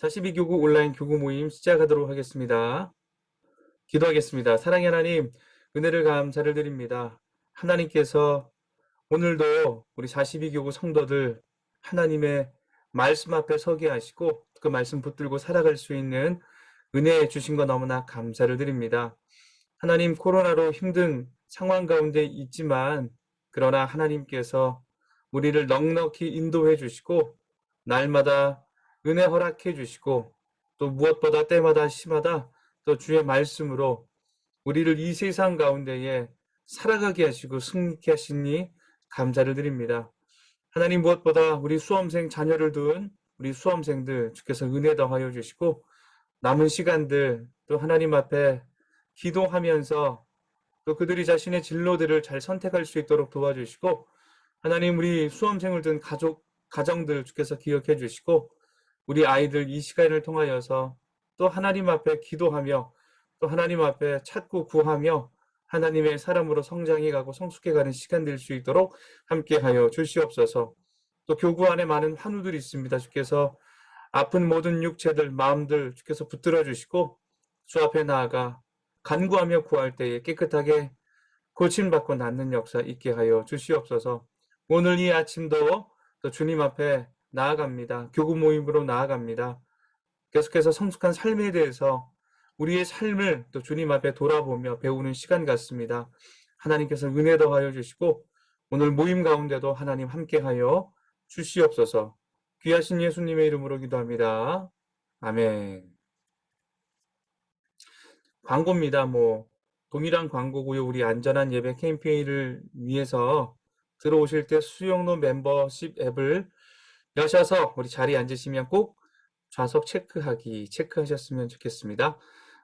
42교구 온라인 교구 모임 시작하도록 하겠습니다. 기도하겠습니다. 사랑의 하나님, 은혜를 감사를 드립니다. 하나님께서 오늘도 우리 42교구 성도들 하나님의 말씀 앞에 서게 하시고 그 말씀 붙들고 살아갈 수 있는 은혜 주신 거 너무나 감사를 드립니다. 하나님, 코로나로 힘든 상황 가운데 있지만 그러나 하나님께서 우리를 넉넉히 인도해 주시고 날마다 은혜 허락해 주시고 또 무엇보다 때마다 시마다 또 주의 말씀으로 우리를 이 세상 가운데에 살아가게 하시고 승리케 하시니 감사를 드립니다. 하나님, 무엇보다 우리 수험생 자녀를 둔 우리 수험생들 주께서 은혜 더하여 주시고 남은 시간들 또 하나님 앞에 기도하면서 또 그들이 자신의 진로들을 잘 선택할 수 있도록 도와주시고 하나님, 우리 수험생을 둔 가정들 주께서 기억해 주시고 우리 아이들 이 시간을 통하여서 또 하나님 앞에 기도하며 또 하나님 앞에 찾고 구하며 하나님의 사람으로 성장해가고 성숙해가는 시간 될 수 있도록 함께하여 주시옵소서. 또 교구 안에 많은 환우들이 있습니다. 주께서 아픈 모든 육체들, 마음들 주께서 붙들어 주시고 주 앞에 나아가 간구하며 구할 때에 깨끗하게 고침받고 낫는 역사 있게 하여 주시옵소서. 오늘 이 아침도 또 주님 앞에 나아갑니다. 교구 모임으로 나아갑니다. 계속해서 성숙한 삶에 대해서 우리의 삶을 또 주님 앞에 돌아보며 배우는 시간 같습니다. 하나님께서 은혜 더하여 주시고 오늘 모임 가운데도 하나님 함께하여 주시옵소서. 귀하신 예수님의 이름으로 기도합니다. 아멘. 광고입니다. 동일한 광고고요. 우리 안전한 예배 캠페인을 위해서 들어오실 때 수영로 멤버십 앱을 여셔서 우리 자리에 앉으시면 꼭 좌석 체크하셨으면 좋겠습니다.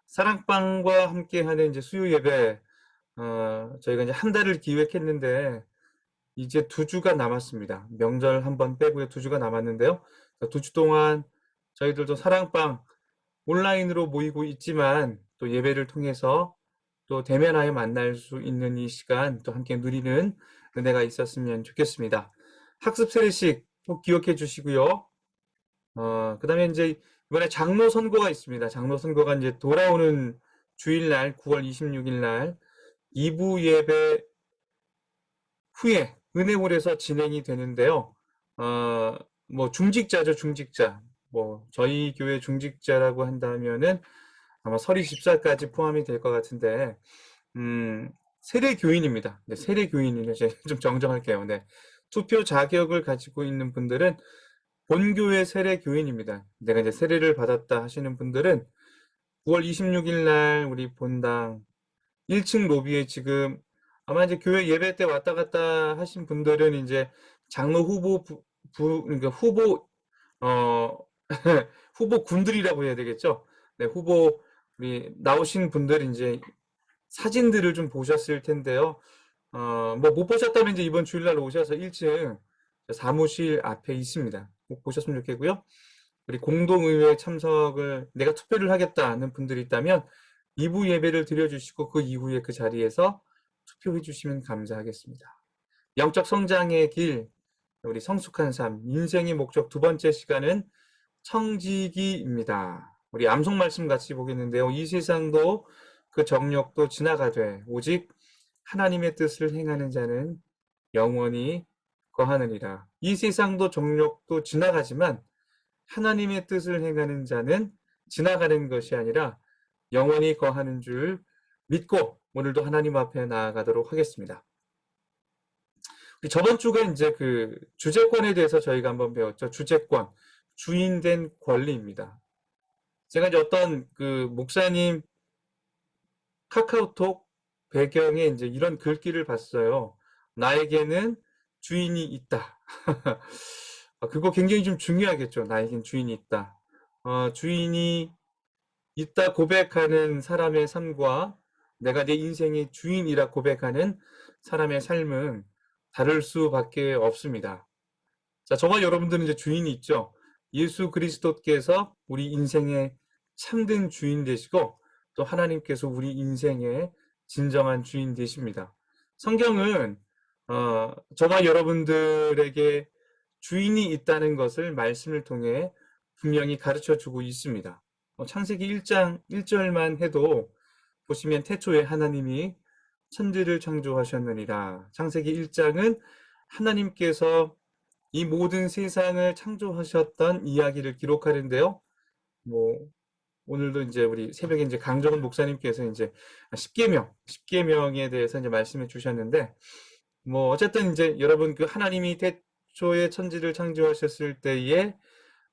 사랑방과 함께하는 이제 수요 예배, 저희가 이제 한 달을 기획했는데 이제 2주가 남았습니다. 명절 한번 빼고요. 2주가 남았는데요. 2주 동안 저희들도 사랑방 온라인으로 모이고 있지만 또 예배를 통해서 또 대면하여 만날 수 있는 이 시간 또 함께 누리는 은혜가 있었으면 좋겠습니다. 학습 세례식 꼭 기억해 주시고요. 그다음에 이제 이번에 장로 선거가 있습니다. 장로 선거가 이제 돌아오는 주일날 9월 26일 날 2부 예배 후에 은혜홀에서 진행이 되는데요. 중직자죠, 중직자. 저희 교회 중직자라고 한다면은 아마 서리 집사까지 포함이 될 것 같은데, 세례교인입니다. 네, 세례교인이요. 제가 좀 정정할게요. 네. 투표 자격을 가지고 있는 분들은 본교회 세례교인입니다. 내가 이제 세례를 받았다 하시는 분들은 9월 26일 날 우리 본당 1층 로비에 지금 아마 이제 교회 예배 때 왔다 갔다 하신 분들은 이제 장로 그러니까 후보군들이라고 해야 되겠죠. 네, 후보 우리 나오신 분들 이제 사진들을 좀 보셨을 텐데요. 못 보셨다면 이제 이번 주일날 오셔서 1층 사무실 앞에 있습니다. 꼭 보셨으면 좋겠고요. 우리 공동의회 참석을 내가 투표를 하겠다는 분들이 있다면 2부 예배를 드려주시고 그 이후에 그 자리에서 투표해 주시면 감사하겠습니다. 영적 성장의 길, 우리 성숙한 삶, 인생의 목적 두 번째 시간은 청지기입니다. 우리 암송 말씀 같이 보겠는데요. 이 세상도 그 정욕도 지나가되 오직 하나님의 뜻을 행하는 자는 영원히 거하느니라. 이 세상도 정욕도 지나가지만 하나님의 뜻을 행하는 자는 지나가는 것이 아니라 영원히 거하는 줄 믿고 오늘도 하나님 앞에 나아가도록 하겠습니다. 저번 주가 이제 그 주재권에 대해서 저희가 한번 배웠죠. 주재권, 주인된 권리입니다. 제가 이제 어떤 그 목사님 카카오톡 배경에 이제 이런 글귀를 봤어요. 나에게는 주인이 있다. 그거 굉장히 좀 중요하겠죠. 나에겐 주인이 있다. 주인이 있다 고백하는 사람의 삶과 내가 내 인생의 주인이라 고백하는 사람의 삶은 다를 수밖에 없습니다. 자, 저와 여러분들은 이제 주인이 있죠. 예수 그리스도께서 우리 인생의 참된 주인 되시고 또 하나님께서 우리 인생의 진정한 주인 되십니다. 성경은 저와 여러분들에게 주인이 있다는 것을 말씀을 통해 분명히 가르쳐주고 있습니다. 창세기 1장 1절만 해도 보시면 태초에 하나님이 천지를 창조하셨느니라. 창세기 1장은 하나님께서 이 모든 세상을 창조하셨던 이야기를 기록하는데요. 뭐 오늘도 이제 우리 새벽에 이제 강정은 목사님께서 이제 십계명에 대해서 이제 말씀해 주셨는데, 뭐 어쨌든 이제 여러분 그 하나님이 태초에 천지를 창조하셨을 때에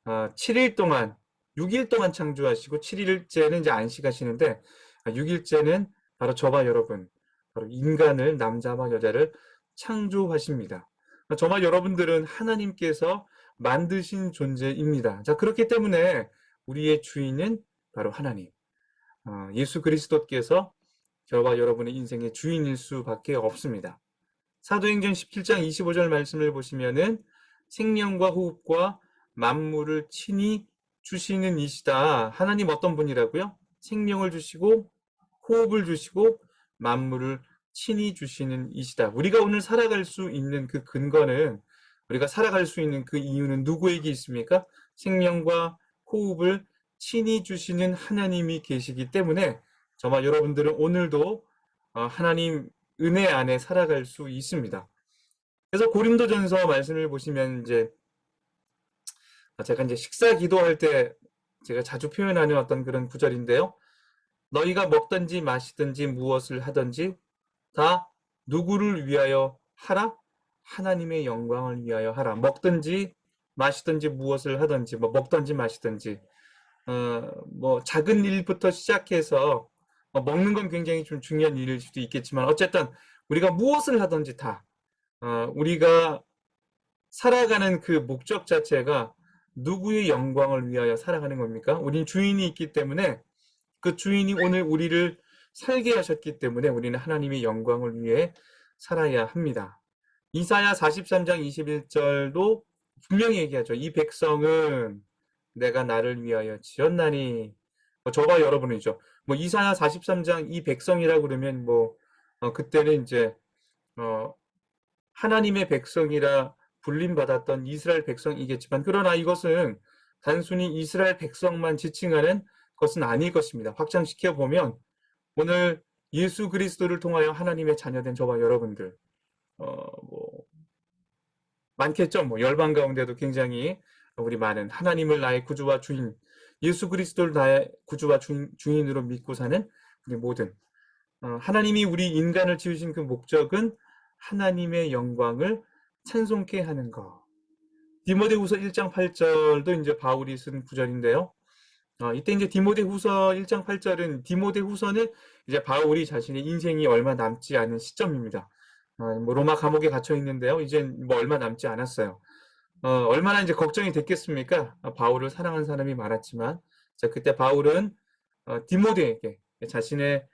7일 동안 6일 동안 창조하시고 7일째는 이제 안식하시는데, 6일째는 바로 저와 여러분, 바로 인간을, 남자와 여자를 창조하십니다. 저와 여러분들은 하나님께서 만드신 존재입니다. 자, 그렇기 때문에 우리의 주인은 바로 하나님, 예수 그리스도께서 저와 여러분의 인생의 주인일 수밖에 없습니다. 사도행전 17장 25절 말씀을 보시면은 생명과 호흡과 만물을 친히 주시는 이시다. 하나님 어떤 분이라고요? 생명을 주시고 호흡을 주시고 만물을 친히 주시는 이시다. 우리가 오늘 살아갈 수 있는 그 근거는, 우리가 살아갈 수 있는 그 이유는 누구에게 있습니까? 생명과 호흡을 친히 주시는 하나님이 계시기 때문에 저와 여러분들은 오늘도 하나님 은혜 안에 살아갈 수 있습니다. 그래서 고린도전서 말씀을 보시면 이제 제가 이제 식사 기도할 때 제가 자주 표현하는 어떤 그런 구절인데요. 너희가 먹든지 마시든지 무엇을 하든지 다 누구를 위하여 하라? 하나님의 영광을 위하여 하라. 먹든지 마시든지 무엇을 하든지, 뭐 먹든지 마시든지, 뭐 작은 일부터 시작해서 먹는 건 굉장히 좀 중요한 일일 수도 있겠지만, 어쨌든 우리가 무엇을 하든지 다 우리가 살아가는 그 목적 자체가 누구의 영광을 위하여 살아가는 겁니까? 우린 주인이 있기 때문에, 그 주인이 오늘 우리를 살게 하셨기 때문에 우리는 하나님의 영광을 위해 살아야 합니다. 이사야 43장 21절도 분명히 얘기하죠. 이 백성은 내가 나를 위하여 지었나니. 저와 여러분이죠. 뭐 이사야 43장 이 백성이라고 그러면 그때는 이제 하나님의 백성이라 불림받았던 이스라엘 백성이겠지만, 그러나 이것은 단순히 이스라엘 백성만 지칭하는 것은 아닐 것입니다. 확장시켜 보면 오늘 예수 그리스도를 통하여 하나님의 자녀된 저와 여러분들 뭐 많겠죠. 뭐 열방 가운데도 굉장히 우리 많은 하나님을 나의 구주와 주인, 예수 그리스도를 나의 구주와 주인으로 믿고 사는 우리 모든 하나님이 우리 인간을 지으신 그 목적은 하나님의 영광을 찬송케 하는 것. 디모데후서 1장 8절도 이제 바울이 쓴 구절인데요. 이때 이제 디모데후서 1장 8절은 디모데후서는 이제 바울이 자신의 인생이 얼마 남지 않은 시점입니다. 뭐 로마 감옥에 갇혀 있는데요. 이제 뭐 얼마 남지 않았어요. 얼마나 이제 걱정이 됐겠습니까? 바울을 사랑하는 사람이 많았지만, 자, 그때 바울은 디모데에게 자신의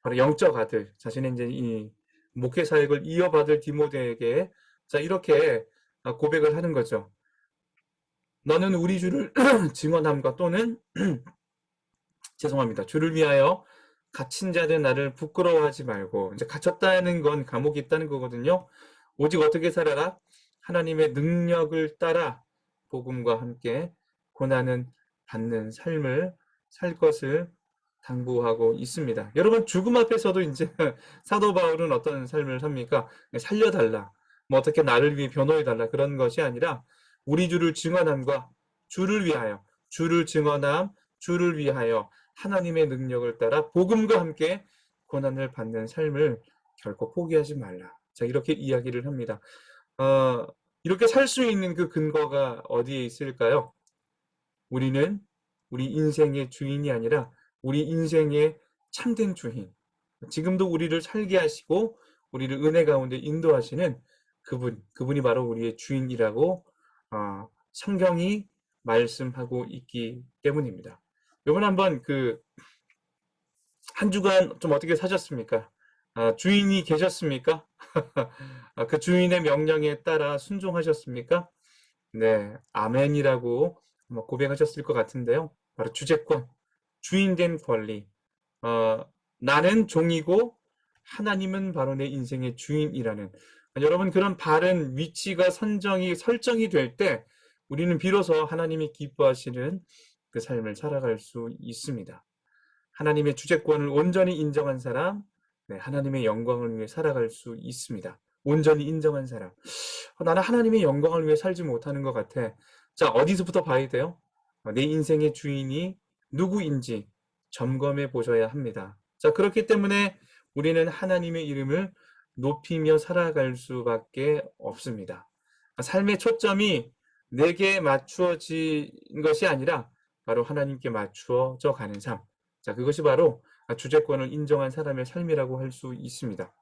바로 영적 아들, 자신의 이제 이 목회 사역을 이어받을 디모데에게 자 이렇게 고백을 하는 거죠. 너는 우리 주를 증언함과 또는 죄송합니다. 주를 위하여 갇힌 자된 나를 부끄러워하지 말고, 이제 갇혔다는 건 감옥에 있다는 거거든요. 오직 어떻게 살아라? 하나님의 능력을 따라 복음과 함께 고난은 받는 삶을 살 것을 당부하고 있습니다. 여러분, 죽음 앞에서도 이제 사도 바울은 어떤 삶을 삽니까? 살려달라, 뭐 어떻게 나를 위해 변호해달라, 그런 것이 아니라 우리 주를 증언함과 주를 위하여, 주를 증언함, 주를 위하여 하나님의 능력을 따라 복음과 함께 고난을 받는 삶을 결코 포기하지 말라. 자, 이렇게 이야기를 합니다. 이렇게 살 수 있는 그 근거가 어디에 있을까요? 우리는 우리 인생의 주인이 아니라 우리 인생의 참된 주인, 지금도 우리를 살게 하시고 우리를 은혜 가운데 인도하시는 그분이 바로 우리의 주인이라고 성경이 말씀하고 있기 때문입니다. 이번 한번 한 주간 좀 어떻게 사셨습니까? 주인이 계셨습니까? 그 주인의 명령에 따라 순종하셨습니까? 네, 아멘이라고 고백하셨을 것 같은데요. 바로 주제권, 주인된 권리. 나는 종이고 하나님은 바로 내 인생의 주인이라는, 여러분, 그런 바른 위치가 설정이 될 때 우리는 비로소 하나님이 기뻐하시는 그 삶을 살아갈 수 있습니다. 하나님의 주재권을 온전히 인정한 사람, 네, 하나님의 영광을 위해 살아갈 수 있습니다. 온전히 인정한 사람. 나는 하나님의 영광을 위해 살지 못하는 것 같아. 자, 어디서부터 봐야 돼요? 내 인생의 주인이 누구인지 점검해 보셔야 합니다. 자, 그렇기 때문에 우리는 하나님의 이름을 높이며 살아갈 수밖에 없습니다. 삶의 초점이 내게 맞추어진 것이 아니라 바로 하나님께 맞추어져 가는 삶. 자, 그것이 바로 주재권을 인정한 사람의 삶이라고 할 수 있습니다.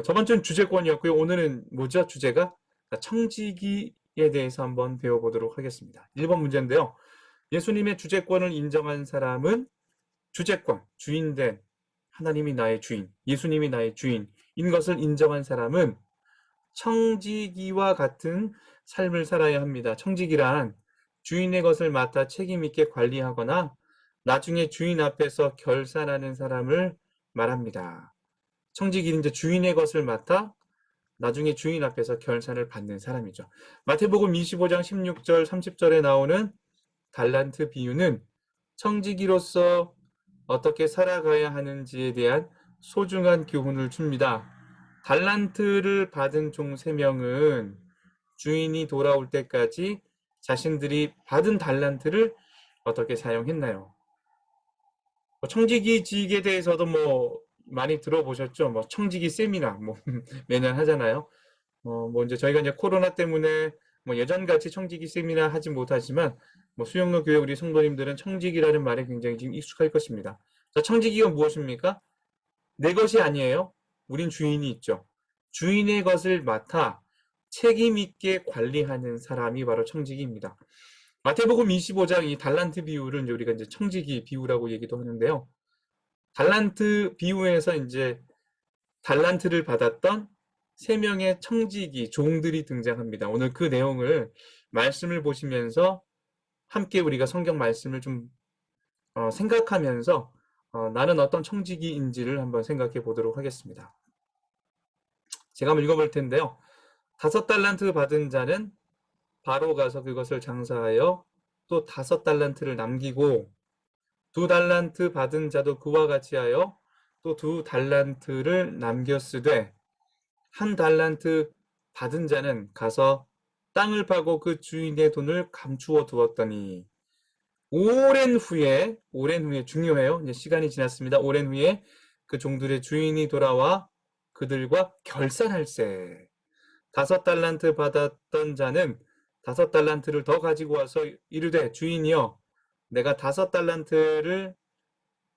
저번 주는 주재권이었고요. 오늘은 뭐죠? 주제가 청지기에 대해서 한번 배워보도록 하겠습니다. 1번 문제인데요. 예수님의 주재권을 인정한 사람은 주재권, 주인된 하나님이 나의 주인, 예수님이 나의 주인인 것을 인정한 사람은 청지기와 같은 삶을 살아야 합니다. 청지기란 주인의 것을 맡아 책임 있게 관리하거나 나중에 주인 앞에서 결산하는 사람을 말합니다. 청지기는 이제 주인의 것을 맡아 나중에 주인 앞에서 결산을 받는 사람이죠. 마태복음 25장 16절 30절에 나오는 달란트 비유는 청지기로서 어떻게 살아가야 하는지에 대한 소중한 교훈을 줍니다. 달란트를 받은 종 3명은 주인이 돌아올 때까지 자신들이 받은 달란트를 어떻게 사용했나요? 청지기직에 대해서도 많이 들어보셨죠? 청지기 세미나 매년 하잖아요. 이제 저희가 이제 코로나 때문에 예전같이 청지기 세미나 하지 못하지만 수영로 교회 우리 성도님들은 청지기라는 말에 굉장히 지금 익숙할 것입니다. 자, 청지기가 무엇입니까? 내 것이 아니에요. 우린 주인이 있죠. 주인의 것을 맡아 책임 있게 관리하는 사람이 바로 청지기입니다. 마태복음 25장 이 달란트 비유를 이제 우리가 이제 청지기 비유라고 얘기도 하는데요. 달란트 비유에서 이제 달란트를 받았던 3명의 청지기 종들이 등장합니다. 오늘 그 내용을 말씀을 보시면서 함께 우리가 성경 말씀을 좀 생각하면서 나는 어떤 청지기인지를 한번 생각해 보도록 하겠습니다. 제가 한번 읽어볼 텐데요. 5달란트 받은 자는 바로 가서 그것을 장사하여 또 5달란트를 남기고 2달란트 받은 자도 그와 같이 하여 또 2달란트를 남겼으되 1달란트 받은 자는 가서 땅을 파고 그 주인의 돈을 감추어 두었더니 오랜 후에 중요해요. 이제 시간이 지났습니다. 오랜 후에 그 종들의 주인이 돌아와 그들과 결산할세. 5달란트 받았던 자는 5달란트를 더 가지고 와서 이르되 주인이여 내가 5달란트를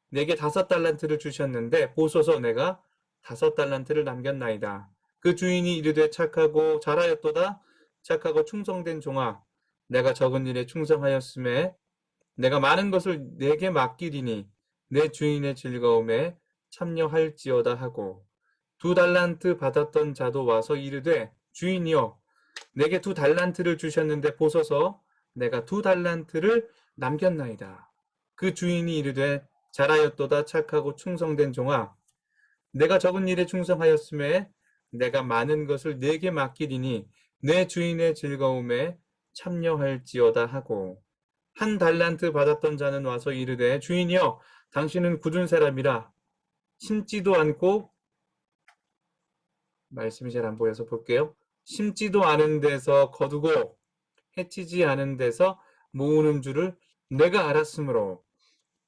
내게 5달란트를 주셨는데 보소서 내가 5달란트를 남겼나이다. 그 주인이 이르되 착하고 잘하였도다. 착하고 충성된 종아 내가 적은 일에 충성하였음에 내가 많은 것을 내게 맡기리니 내 주인의 즐거움에 참여할지어다 하고 2달란트 받았던 자도 와서 이르되 주인이여 내게 2달란트를 주셨는데 보소서 내가 2달란트를 남겼나이다. 그 주인이 이르되 잘하였도다 착하고 충성된 종아 내가 적은 일에 충성하였음에 내가 많은 것을 내게 맡기리니 내 주인의 즐거움에 참여할지어다 하고 1달란트 받았던 자는 와서 이르되 주인이여 당신은 굳은 사람이라 심지도 않고 말씀이 잘 안 보여서 볼게요. 심지도 않은 데서 거두고 해치지 않은 데서 모으는 줄을 내가 알았으므로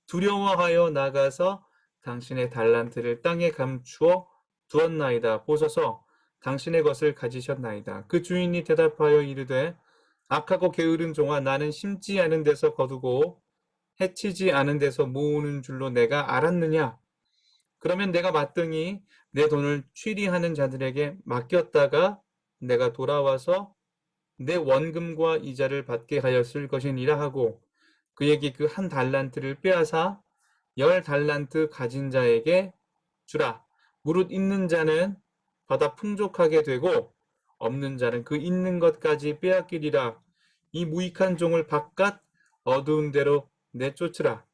두려워하여 나가서 당신의 달란트를 땅에 감추어 두었나이다. 보소서 당신의 것을 가지셨나이다. 그 주인이 대답하여 이르되 악하고 게으른 종아 나는 심지 않은 데서 거두고 해치지 않은 데서 모으는 줄로 내가 알았느냐? 그러면 내가 마땅히 내 돈을 취리하는 자들에게 맡겼다가 내가 돌아와서 내 원금과 이자를 받게 하였을 것이니라 하고 그에게 그 1달란트를 빼앗아 10달란트 가진 자에게 주라. 무릇 있는 자는 받아 풍족하게 되고 없는 자는 그 있는 것까지 빼앗기리라. 이 무익한 종을 바깥 어두운 데로 내쫓으라.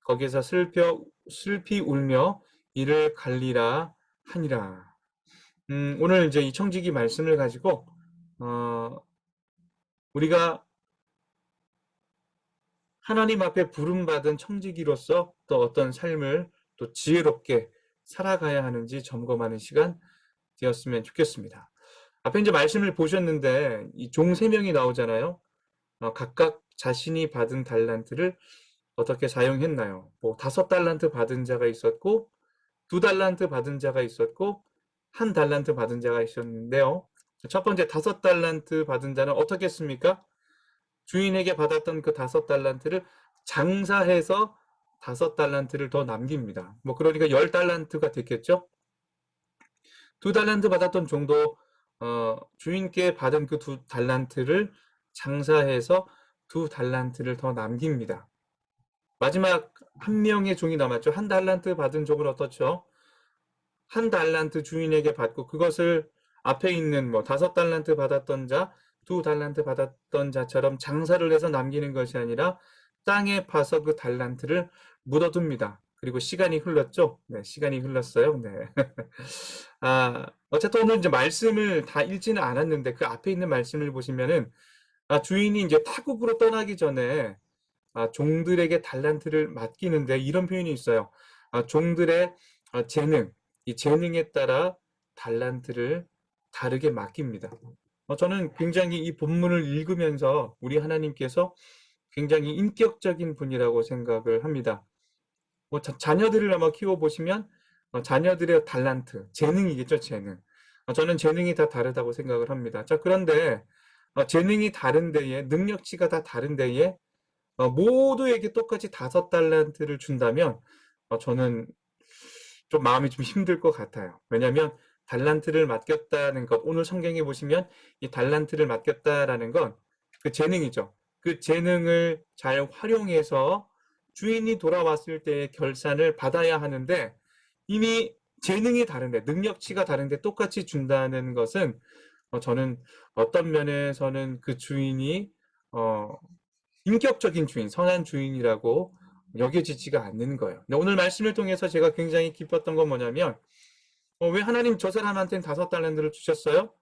거기서 슬피 울며 이를 갈리라 하니라. 오늘 이제 이 청지기 말씀을 가지고 우리가 하나님 앞에 부름받은 청지기로서 또 어떤 삶을 또 지혜롭게 살아가야 하는지 점검하는 시간 되었으면 좋겠습니다. 앞에 이제 말씀을 보셨는데 이 종 3명이 나오잖아요. 각각 자신이 받은 달란트를 어떻게 사용했나요? 뭐 5달란트 받은 자가 있었고 2달란트 받은 자가 있었고 1달란트 받은 자가 있었는데요. 첫 번째 5달란트 받은 자는 어떻게 했습니까? 주인에게 받았던 그 5달란트를 장사해서 5달란트를 더 남깁니다. 뭐 그러니까 10달란트가 됐겠죠? 2달란트 받았던 종도 주인께 받은 그 2달란트를 장사해서 2달란트를 더 남깁니다. 마지막 한 명의 종이 남았죠. 1달란트 받은 종은 어떻죠? 1달란트 주인에게 받고 그것을 앞에 있는 뭐 5달란트 받았던 자, 2달란트 받았던 자처럼 장사를 해서 남기는 것이 아니라 땅에 파서 그 달란트를 묻어둡니다. 그리고 시간이 흘렀죠? 네, 시간이 흘렀어요. 네. 어쨌든 오늘 이제 말씀을 다 읽지는 않았는데 그 앞에 있는 말씀을 보시면은 주인이 이제 타국으로 떠나기 전에 종들에게 달란트를 맡기는데 이런 표현이 있어요. 종들의 재능, 이 재능에 따라 달란트를 다르게 맡깁니다. 저는 굉장히 이 본문을 읽으면서 우리 하나님께서 굉장히 인격적인 분이라고 생각을 합니다. 뭐 자녀들을 아마 키워보시면 자녀들의 달란트, 재능이겠죠, 재능. 저는 재능이 다 다르다고 생각을 합니다. 자, 그런데 재능이 다른 데에, 능력치가 다 다른 데에 모두에게 똑같이 5달란트를 준다면 저는 좀 마음이 좀 힘들 것 같아요. 왜냐하면 달란트를 맡겼다는 것, 오늘 성경에 보시면 이 달란트를 맡겼다라는 건 그 재능이죠. 그 재능을 잘 활용해서 주인이 돌아왔을 때의 결산을 받아야 하는데 이미 재능이 다른데, 능력치가 다른데 똑같이 준다는 것은 저는 어떤 면에서는 그 주인이 인격적인 주인, 선한 주인이라고 여겨지지가 않는 거예요. 근데 오늘 말씀을 통해서 제가 굉장히 기뻤던 건 뭐냐면 왜 하나님 저 사람한테는 5달란트를 주셨어요?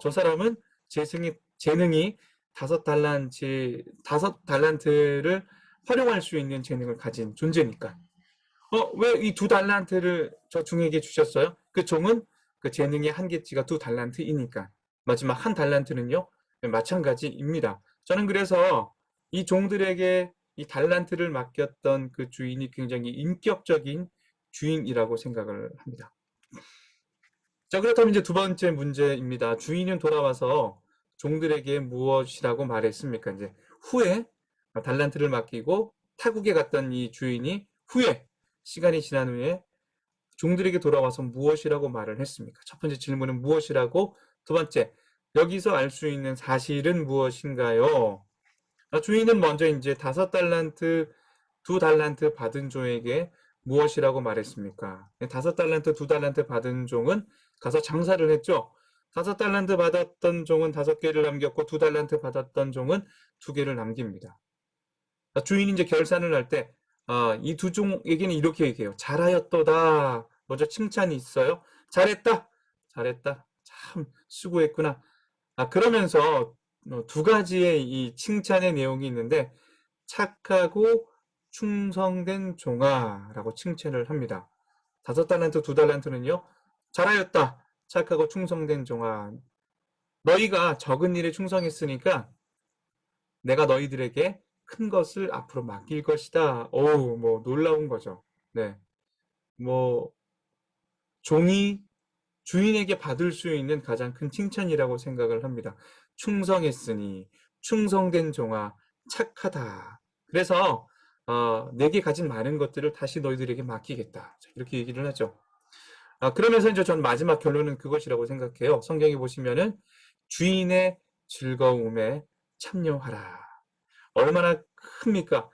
저 사람은 재능이 5달란트를 활용할 수 있는 재능을 가진 존재니까. 왜 이 2달란트를 저 종에게 주셨어요? 그 종은 그 재능의 한계치가 2달란트이니까. 마지막 1달란트는요, 마찬가지입니다. 저는 그래서 이 종들에게 이 달란트를 맡겼던 그 주인이 굉장히 인격적인 주인이라고 생각을 합니다. 자, 그렇다면 이제 두 번째 문제입니다. 주인은 돌아와서 종들에게 무엇이라고 말했습니까? 이제 후에 달란트를 맡기고 타국에 갔던 이 주인이 후에 시간이 지난 후에 종들에게 돌아와서 무엇이라고 말을 했습니까? 첫 번째 질문은 무엇이라고, 두 번째, 여기서 알 수 있는 사실은 무엇인가요? 주인은 먼저 이제 5달란트, 2달란트 받은 종에게 무엇이라고 말했습니까? 5달란트, 2달란트 받은 종은 가서 장사를 했죠. 5달란트 받았던 종은 5개를 남겼고 2달란트 받았던 종은 2개를 남깁니다. 주인이 이제 결산을 할 때, 이 두 종에게는 이렇게 얘기해요. 잘하였도다. 먼저 칭찬이 있어요. 잘했다. 잘했다. 참 수고했구나. 그러면서 두 가지의 이 칭찬의 내용이 있는데 착하고 충성된 종아라고 칭찬을 합니다. 5달란트, 2달란트는요. 잘하였다. 착하고 충성된 종아. 너희가 적은 일에 충성했으니까 내가 너희들에게 큰 것을 앞으로 맡길 것이다. 어우, 뭐 놀라운 거죠. 네. 뭐 종이 주인에게 받을 수 있는 가장 큰 칭찬이라고 생각을 합니다. 충성했으니 충성된 종아 착하다. 그래서 내게 가진 많은 것들을 다시 너희들에게 맡기겠다. 이렇게 얘기를 하죠. 그러면서 이제 전 마지막 결론은 그것이라고 생각해요. 성경에 보시면은 주인의 즐거움에 참여하라. 얼마나 큽니까?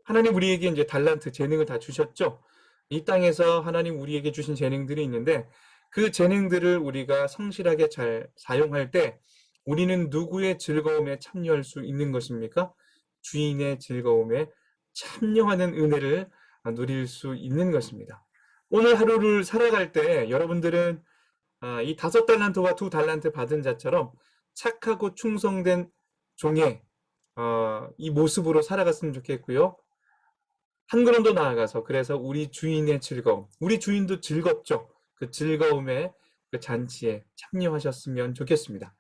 하나님 우리에게 이제 달란트, 재능을 다 주셨죠. 이 땅에서 하나님 우리에게 주신 재능들이 있는데 그 재능들을 우리가 성실하게 잘 사용할 때 우리는 누구의 즐거움에 참여할 수 있는 것입니까? 주인의 즐거움에 참여하는 은혜를 누릴 수 있는 것입니다. 오늘 하루를 살아갈 때 여러분들은 이 5달란트와 2달란트 받은 자처럼 착하고 충성된 종의 이 모습으로 살아갔으면 좋겠고요. 한 걸음 더 나아가서 그래서 우리 주인의 즐거움, 우리 주인도 즐겁죠. 그 즐거움의 그 잔치에 참여하셨으면 좋겠습니다.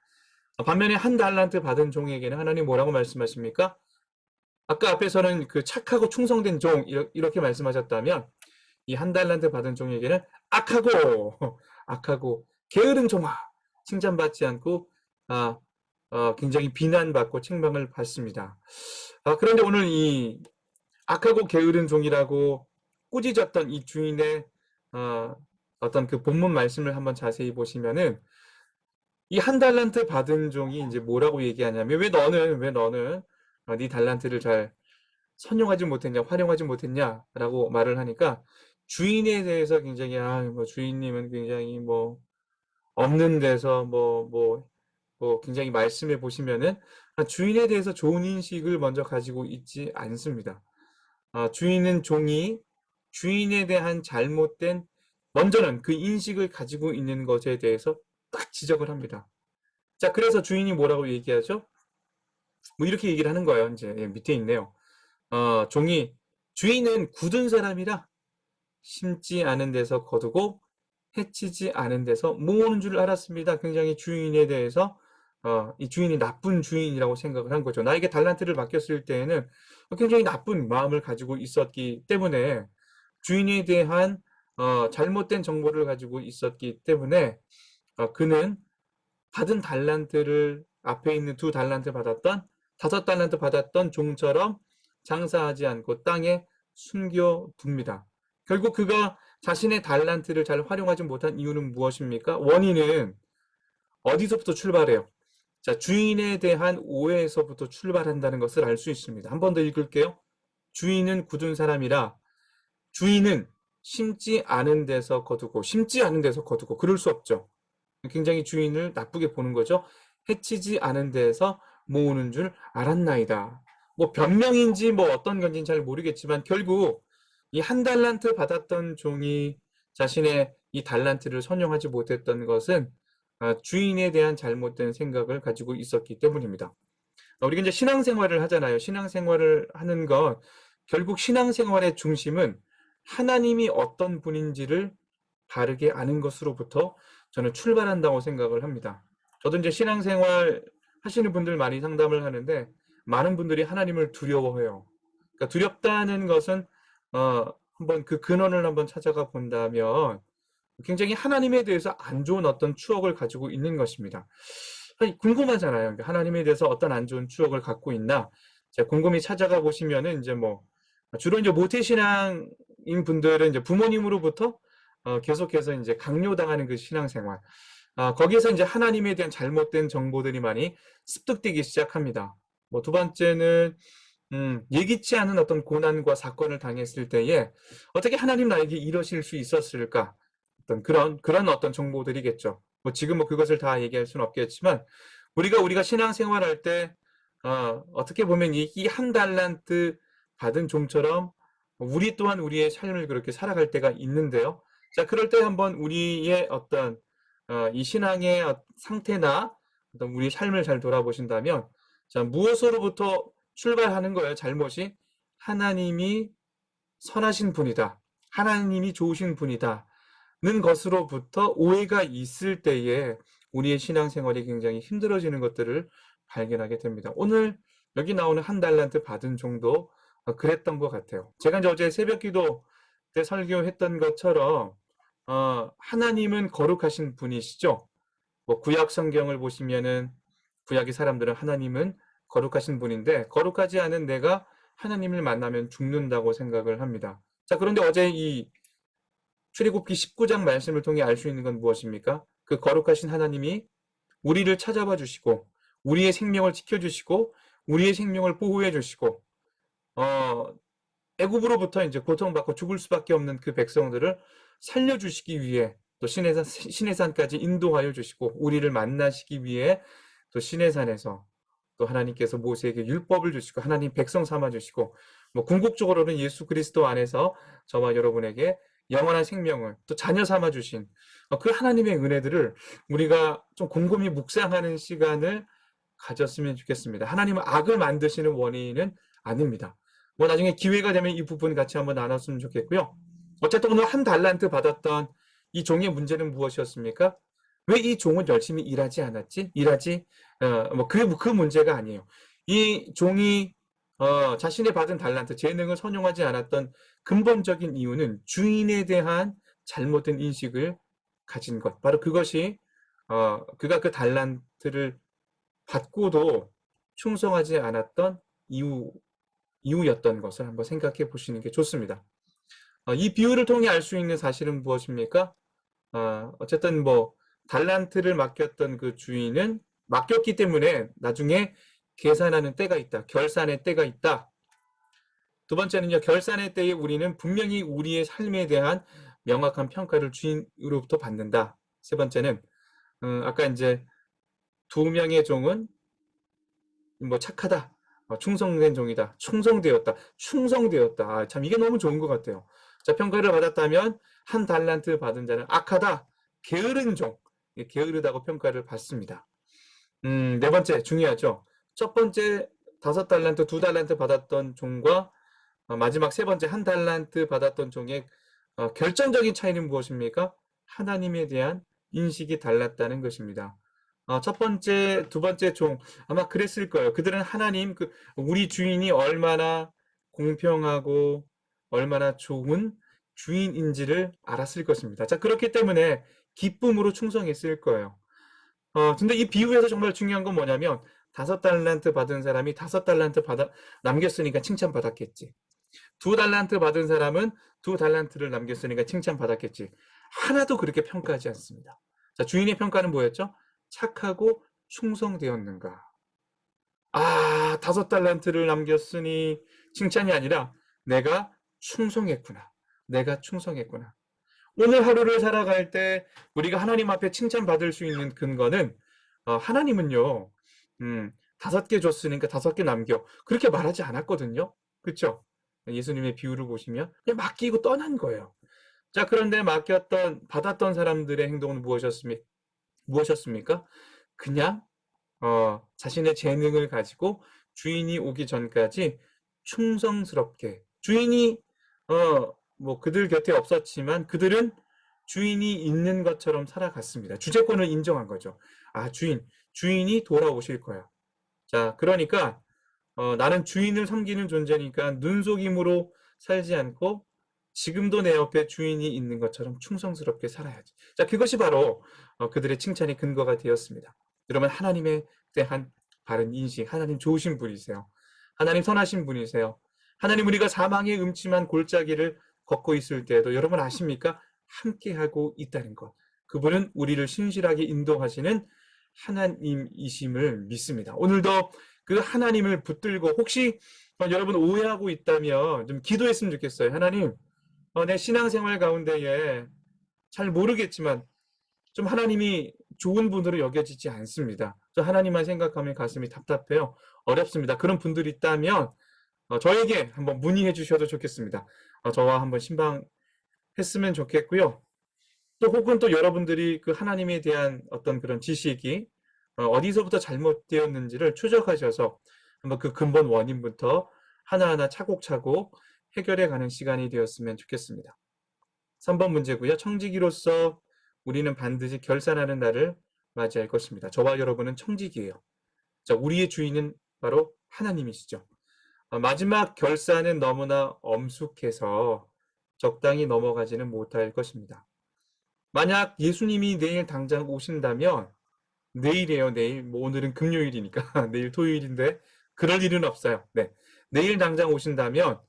반면에 한 달란트 받은 종에게는 하나님 뭐라고 말씀하십니까? 아까 앞에서는 그 착하고 충성된 종 이렇게 말씀하셨다면 이 한 달란트 받은 종에게는 악하고 악하고 게으른 종아 칭찬받지 않고 굉장히 비난받고 책망을 받습니다. 그런데 오늘 이 악하고 게으른 종이라고 꾸짖었던 이 주인의 어떤 그 본문 말씀을 한번 자세히 보시면은 이 한 달란트 받은 종이 이제 뭐라고 얘기하냐면 왜 너는 네 달란트를 잘 선용하지 못했냐, 활용하지 못했냐라고 말을 하니까 주인에 대해서 굉장히 뭐 주인님은 굉장히 뭐 없는 데서 뭐 굉장히 말씀해 보시면은 주인에 대해서 좋은 인식을 먼저 가지고 있지 않습니다. 주인은 종이 주인에 대한 잘못된 먼저는 그 인식을 가지고 있는 것에 대해서 딱 지적을 합니다. 자, 그래서 주인이 뭐라고 얘기하죠? 뭐 이렇게 얘기를 하는 거예요. 이제 밑에 있네요. 종이 주인은 굳은 사람이라 심지 않은 데서 거두고 해치지 않은 데서 모으는 줄 알았습니다. 굉장히 주인에 대해서 이 주인이 나쁜 주인이라고 생각을 한 거죠. 나에게 달란트를 맡겼을 때에는 굉장히 나쁜 마음을 가지고 있었기 때문에 주인에 대한 잘못된 정보를 가지고 있었기 때문에 그는 받은 달란트를 앞에 있는 2달란트 받았던 5달란트 받았던 종처럼 장사하지 않고 땅에 숨겨둡니다. 결국 그가 자신의 달란트를 잘 활용하지 못한 이유는 무엇입니까? 원인은 어디서부터 출발해요? 자, 주인에 대한 오해에서부터 출발한다는 것을 알 수 있습니다. 한 번 더 읽을게요. 주인은 굳은 사람이라 주인은 심지 않은 데서 거두고 그럴 수 없죠. 굉장히 주인을 나쁘게 보는 거죠. 해치지 않은 데에서 모으는 줄 알았나이다. 뭐 변명인지 뭐 어떤 건지는 잘 모르겠지만 결국 이 한 달란트 받았던 종이 자신의 이 달란트를 선용하지 못했던 것은 주인에 대한 잘못된 생각을 가지고 있었기 때문입니다. 우리가 이제 신앙생활을 하잖아요. 신앙생활을 하는 건 결국 신앙생활의 중심은 하나님이 어떤 분인지를 바르게 아는 것으로부터 저는 출발한다고 생각을 합니다. 저도 이제 신앙생활 하시는 분들 많이 상담을 하는데 많은 분들이 하나님을 두려워해요. 그러니까 두렵다는 것은 한번 그 근원을 한번 찾아가 본다면 굉장히 하나님에 대해서 안 좋은 어떤 추억을 가지고 있는 것입니다. 궁금하잖아요. 그러니까 하나님에 대해서 어떤 안 좋은 추억을 갖고 있나? 제가 곰곰이 찾아가 보시면은 이제 뭐 주로 이제 모태신앙인 분들은 이제 부모님으로부터 계속해서 이제 강요당하는 그 신앙생활. 거기에서 이제 하나님에 대한 잘못된 정보들이 많이 습득되기 시작합니다. 뭐 두 번째는 예기치 않은 어떤 고난과 사건을 당했을 때에 어떻게 하나님 나에게 이러실 수 있었을까? 어떤 그런 어떤 정보들이겠죠. 뭐 지금 뭐 그것을 다 얘기할 수는 없겠지만 우리가 신앙생활할 때 어떻게 보면 이 한 달란트 받은 종처럼 우리 또한 우리의 삶을 그렇게 살아갈 때가 있는데요. 자, 그럴 때 한번 우리의 어떤 이 신앙의 상태나 어떤 우리 삶을 잘 돌아보신다면 자, 무엇으로부터 출발하는 거예요, 잘못이? 하나님이 선하신 분이다. 하나님이 좋으신 분이다. 는 것으로부터 오해가 있을 때에 우리의 신앙생활이 굉장히 힘들어지는 것들을 발견하게 됩니다. 오늘 여기 나오는 한 달란트 받은 종도 그랬던 것 같아요. 제가 이제 어제 새벽기도 때 설교했던 것처럼 하나님은 거룩하신 분이시죠. 뭐 구약 성경을 보시면은 구약의 사람들은 하나님은 거룩하신 분인데 거룩하지 않은 내가 하나님을 만나면 죽는다고 생각을 합니다. 자, 그런데 어제 이 출애굽기 19장 말씀을 통해 알 수 있는 건 무엇입니까? 그 거룩하신 하나님이 우리를 찾아봐 주시고 우리의 생명을 지켜주시고 우리의 생명을 보호해 주시고 애굽으로부터 이제 고통받고 죽을 수밖에 없는 그 백성들을 살려주시기 위해 또 시내산까지 인도하여 주시고 우리를 만나시기 위해 또 시내산에서 또 하나님께서 모세에게 율법을 주시고 하나님 백성 삼아 주시고 뭐 궁극적으로는 예수 그리스도 안에서 저와 여러분에게 영원한 생명을 또 자녀 삼아 주신 그 하나님의 은혜들을 우리가 좀 곰곰이 묵상하는 시간을 가졌으면 좋겠습니다. 하나님은 악을 만드시는 원인은 아닙니다. 뭐 나중에 기회가 되면 이 부분 같이 한번 나눴으면 좋겠고요. 어쨌든 오늘 한 달란트 받았던 이 종의 문제는 무엇이었습니까? 왜 이 종은 열심히 일하지 않았지? 그 문제가 아니에요. 이 종이 자신의 받은 달란트, 재능을 선용하지 않았던 근본적인 이유는 주인에 대한 잘못된 인식을 가진 것. 바로 그것이 그가 그 달란트를 받고도 충성하지 않았던 이유였던 것을 한번 생각해 보시는 게 좋습니다. 이 비유를 통해 알 수 있는 사실은 무엇입니까? 어쨌든 뭐 달란트를 맡겼던 그 주인은 맡겼기 때문에 나중에 계산하는 때가 있다. 결산의 때가 있다. 두 번째는요. 결산의 때에 우리는 분명히 우리의 삶에 대한 명확한 평가를 주인으로부터 받는다. 세 번째는 아까 이제 두 명의 종은 뭐 착하다. 충성된 종이다. 충성되었다. 참 이게 너무 좋은 것 같아요. 자, 평가를 받았다면 한 달란트 받은 자는 악하다. 게으른 종. 게으르다고 평가를 받습니다. 네 번째 중요하죠. 첫 번째 5달란트, 2달란트 받았던 종과 마지막 세 번째 한 달란트 받았던 종의 결정적인 차이는 무엇입니까? 하나님에 대한 인식이 달랐다는 것입니다. 첫 번째, 두 번째 종 아마 그랬을 거예요. 그들은 하나님, 우리 주인이 얼마나 공평하고 얼마나 좋은 주인인지를 알았을 것입니다. 자, 그렇기 때문에 기쁨으로 충성했을 거예요. 근데 이 비유에서 정말 중요한 건 뭐냐면 5달란트 받은 사람이 5달란트 남겼으니까 칭찬받았겠지. 2달란트 받은 사람은 2달란트를 남겼으니까 칭찬받았겠지. 하나도 그렇게 평가하지 않습니다. 자, 주인의 평가는 뭐였죠? 착하고 충성되었는가. 5달란트를 남겼으니 칭찬이 아니라 내가 충성했구나. 내가 충성했구나. 오늘 하루를 살아갈 때 우리가 하나님 앞에 칭찬받을 수 있는 근거는 하나님은요. 5개 줬으니까 5개 남겨. 그렇게 말하지 않았거든요. 그렇죠? 예수님의 비유를 보시면 그냥 맡기고 떠난 거예요. 자, 그런데 받았던 사람들의 행동은 무엇이었습니까? 그냥 자신의 재능을 가지고 주인이 오기 전까지 충성스럽게 주인이 뭐 그들 곁에 없었지만 그들은 주인이 있는 것처럼 살아갔습니다. 주재권을 인정한 거죠. 주인이 돌아오실 거야. 자, 그러니까 나는 주인을 섬기는 존재니까 눈속임으로 살지 않고 지금도 내 옆에 주인이 있는 것처럼 충성스럽게 살아야지. 자, 그것이 바로 그들의 칭찬의 근거가 되었습니다. 여러분, 하나님에 대한 바른 인식, 하나님 좋으신 분이세요. 하나님 선하신 분이세요. 하나님, 우리가 사망의 음침한 골짜기를 걷고 있을 때에도 여러분 아십니까? 함께하고 있다는 것. 그분은 우리를 신실하게 인도하시는 하나님이심을 믿습니다. 오늘도 그 하나님을 붙들고 혹시 여러분 오해하고 있다면 좀 기도했으면 좋겠어요. 하나님, 내 신앙생활 가운데에 잘 모르겠지만 좀 하나님이 좋은 분으로 여겨지지 않습니다. 저 하나님만 생각하면 가슴이 답답해요. 어렵습니다. 그런 분들이 있다면 저에게 한번 문의해 주셔도 좋겠습니다. 저와 한번 신방했으면 좋겠고요. 또 혹은 또 여러분들이 그 하나님에 대한 어떤 그런 지식이 어디서부터 잘못되었는지를 추적하셔서 한번 그 근본 원인부터 하나하나 차곡차곡 해결해 가는 시간이 되었으면 좋겠습니다. 3번 문제고요. 청지기로서 우리는 반드시 결산하는 날을 맞이할 것입니다. 저와 여러분은 청지기예요. 자, 우리의 주인은 바로 하나님이시죠. 마지막 결산은 너무나 엄숙해서 적당히 넘어가지는 못할 것입니다. 만약 예수님이 내일 당장 오신다면 내일이에요. 내일. 뭐 오늘은 금요일이니까 내일 토요일인데 그럴 일은 없어요. 네. 내일 당장 오신다면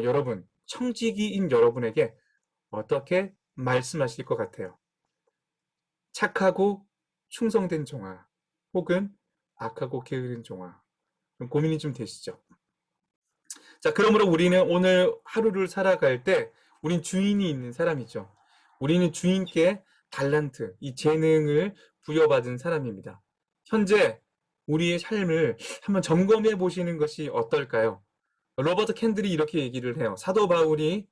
여러분, 청지기인 여러분에게 어떻게 말씀하실 것 같아요? 착하고 충성된 종아, 혹은 악하고 게으른 종아. 고민이 좀 되시죠? 자, 그러므로 우리는 오늘 하루를 살아갈 때 우린 주인이 있는 사람이죠. 우리는 주인께 달란트, 이 재능을 부여받은 사람입니다. 현재 우리의 삶을 한번 점검해 보시는 것이 어떨까요? 로버트 캔들이 이렇게 얘기를 해요. 사도 바울이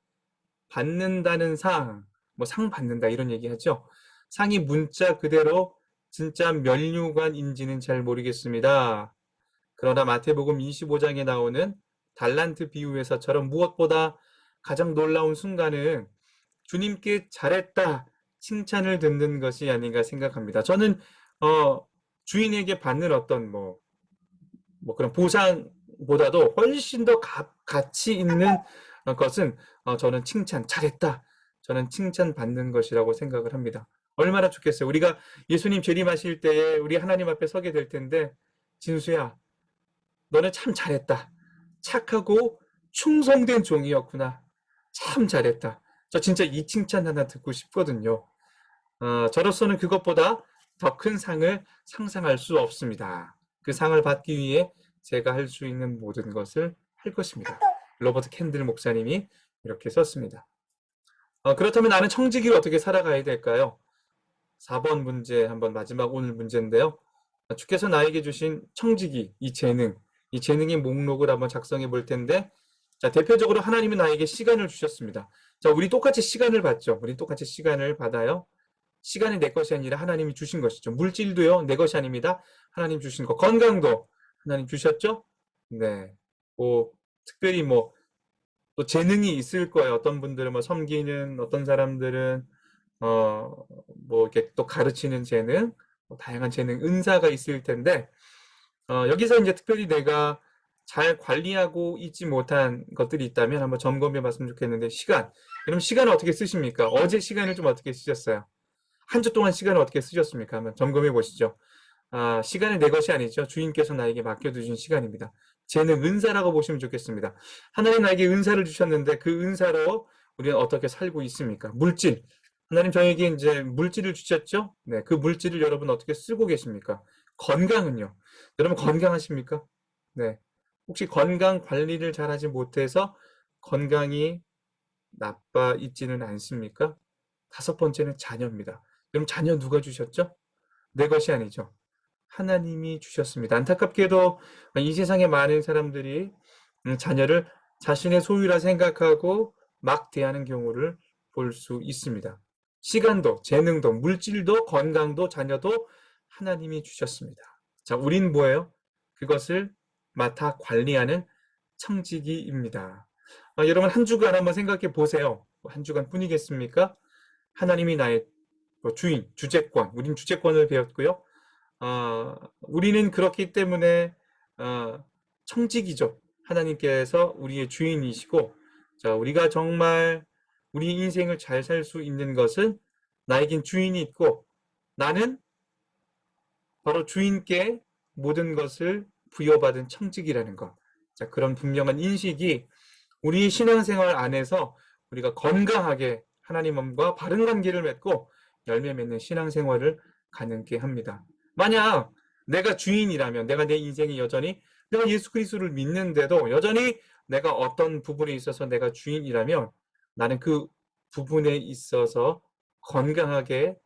받는다는 상, 뭐 상 받는다 이런 얘기하죠. 상이 문자 그대로 진짜 면류관인지는 잘 모르겠습니다. 그러나 마태복음 25장에 나오는 달란트 비유에서처럼 무엇보다 가장 놀라운 순간은 주님께 잘했다 칭찬을 듣는 것이 아닌가 생각합니다. 저는 주인에게 받는 어떤 그런 보상보다도 훨씬 더 가치 있는 것은 저는 칭찬, 잘했다. 저는 칭찬받는 것이라고 생각을 합니다. 얼마나 좋겠어요. 우리가 예수님 재림하실 때에 우리 하나님 앞에 서게 될 텐데, 진수야, 너는 참 잘했다. 착하고 충성된 종이었구나. 참 잘했다. 저 진짜 이 칭찬 하나 듣고 싶거든요. 저로서는 그것보다 더 큰 상을 상상할 수 없습니다. 그 상을 받기 위해 제가 할 수 있는 모든 것을 할 것입니다. 로버트 캔들 목사님이 이렇게 썼습니다. 그렇다면 나는 청지기를 어떻게 살아가야 될까요? 4번 문제 한번 마지막 오늘 문제인데요. 주께서 나에게 주신 청지기, 이 재능의 목록을 한번 작성해 볼 텐데, 자, 대표적으로 하나님은 나에게 시간을 주셨습니다. 자, 우리 똑같이 시간을 받죠. 우리 똑같이 시간을 받아요. 시간이 내 것이 아니라 하나님이 주신 것이죠. 물질도요, 내 것이 아닙니다. 하나님 주신 것. 건강도 하나님 주셨죠? 네. 특별히 또 재능이 있을 거예요. 어떤 분들은 섬기는, 어떤 사람들은, 이렇게 또 가르치는 재능, 다양한 재능, 은사가 있을 텐데, 여기서 이제 특별히 내가 잘 관리하고 있지 못한 것들이 있다면 한번 점검해 봤으면 좋겠는데, 시간. 그럼 시간을 어떻게 쓰십니까? 어제 시간을 좀 어떻게 쓰셨어요? 한 주 동안 시간을 어떻게 쓰셨습니까? 한번 점검해 보시죠. 시간은 내 것이 아니죠. 주인께서 나에게 맡겨두신 시간입니다. 재능, 은사라고 보시면 좋겠습니다. 하나님 나에게 은사를 주셨는데 그 은사로 우리는 어떻게 살고 있습니까? 물질. 하나님 저에게 이제 물질을 주셨죠? 네, 그 물질을 여러분 어떻게 쓰고 계십니까? 건강은요? 여러분 건강하십니까? 네. 혹시 건강 관리를 잘하지 못해서 건강이 나빠 있지는 않습니까? 5번째는 자녀입니다. 그럼 자녀 누가 주셨죠? 내 것이 아니죠. 하나님이 주셨습니다. 안타깝게도 이 세상에 많은 사람들이 자녀를 자신의 소유라 생각하고 막 대하는 경우를 볼 수 있습니다. 시간도, 재능도, 물질도, 건강도, 자녀도 하나님이 주셨습니다. 자, 우린 뭐예요? 그것을 맡아 관리하는 청지기입니다. 여러분 한 주간 한번 생각해 보세요. 한 주간 뿐이겠습니까? 하나님이 나의 주인, 주재권, 우린 주재권을 배웠고요. 우리는 그렇기 때문에 청지기죠. 하나님께서 우리의 주인이시고, 자, 우리가 정말 우리 인생을 잘 살 수 있는 것은 나에겐 주인이 있고 나는 바로 주인께 모든 것을 부여받은 청지기라는 것. 자, 그런 분명한 인식이 우리 신앙생활 안에서 우리가 건강하게 하나님과 바른 관계를 맺고 열매 맺는 신앙생활을 가능케 합니다. 만약 내가 주인이라면, 내가 내 인생이 여전히 내가 예수 그리스도를 믿는데도 여전히 내가 어떤 부분에 있어서 내가 주인이라면 나는 그 부분에 있어서 건강하게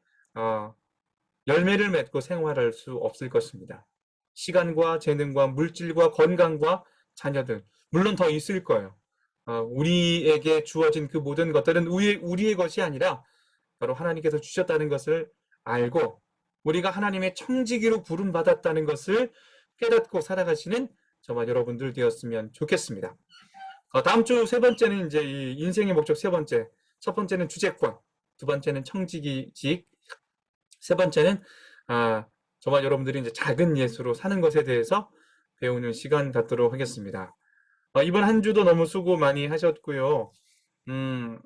열매를 맺고 생활할 수 없을 것입니다. 시간과 재능과 물질과 건강과 자녀들, 물론 더 있을 거예요. 우리에게 주어진 그 모든 것들은 우리의 것이 아니라 바로 하나님께서 주셨다는 것을 알고 우리가 하나님의 청지기로 부름받았다는 것을 깨닫고 살아가시는 저와 여러분들 되었으면 좋겠습니다. 다음 주 세 번째는 이제 이 인생의 목적 세 번째. 첫 번째는 주재권, 두 번째는 청지기직, 세 번째는 저와 여러분들이 이제 작은 예수로 사는 것에 대해서 배우는 시간 갖도록 하겠습니다. 이번 한 주도 너무 수고 많이 하셨고요.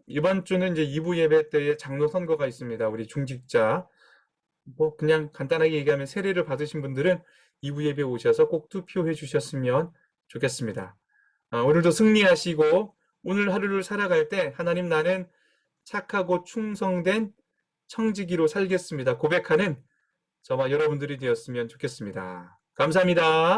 이번 주는 이제 2부 예배 때에 장로 선거가 있습니다. 우리 중직자. 그냥 간단하게 얘기하면 세례를 받으신 분들은 2부 예배 오셔서 꼭 투표해 주셨으면 좋겠습니다. 오늘도 승리하시고 오늘 하루를 살아갈 때 하나님 나는 착하고 충성된 청지기로 살겠습니다. 고백하는 저와 여러분들이 되었으면 좋겠습니다. 감사합니다.